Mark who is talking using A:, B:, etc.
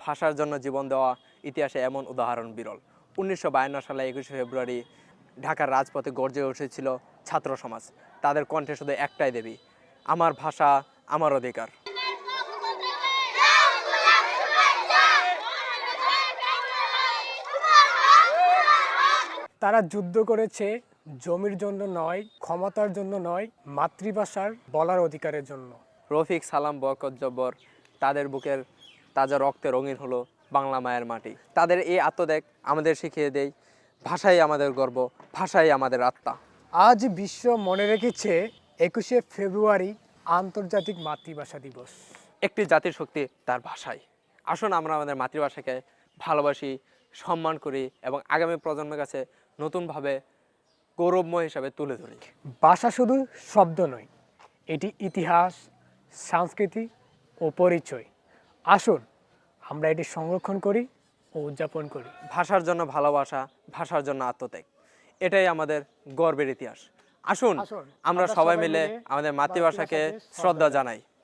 A: ভাষার জন্য জীবন দেওয়া ইতিহাসে এমন উদাহরণ বিরল। 1952 সালে 21শে ফেব্রুয়ারি ঢাকার রাজপথে গর্জে উঠেছিল ছাত্র সমাজ। তাদের কণ্ঠে শুধু একটাই দাবি, আমার ভাষা, আমার অধিকার।
B: তারা যুদ্ধ করেছে জমির জন্য নয়, ক্ষমতার জন্য নয়, মাতৃভাষার বলার অধিকারের জন্য।
A: রফিক, সালাম, বরকত, জব্বর, তাদের বুকের তাজা রক্তে রঙিন হলো বাংলা মায়ের মাটি। তাদের এই আত্মত্যাগ আমাদের শিখিয়ে দেয়, ভাষাই আমাদের গর্ব, ভাষাই আমাদের আত্মা।
B: আজ বিশ্ব মনে রেখেছে 21শে ফেব্রুয়ারি আন্তর্জাতিক মাতৃভাষা দিবস।
A: একটি জাতির শক্তি তার ভাষায়। আসুন আমরা আমাদের মাতৃভাষাকে ভালোবাসি, সম্মান করি এবং আগামী প্রজন্মের কাছে নতুনভাবে গৌরবময় হিসাবে তুলে ধরি।
B: ভাষা শুধু শব্দ নয়, এটি ইতিহাস, সংস্কৃতি ও পরিচয়। আসুন আমরা এটি সংরক্ষণ করি ও উদযাপন করি।
A: ভাষার জন্য ভালোবাসা, ভাষার জন্য আত্মত্যাগ, এটাই আমাদের গর্বের ইতিহাস। আসুন আমরা সবাই মিলে আমাদের মাতৃভাষাকে শ্রদ্ধা জানাই।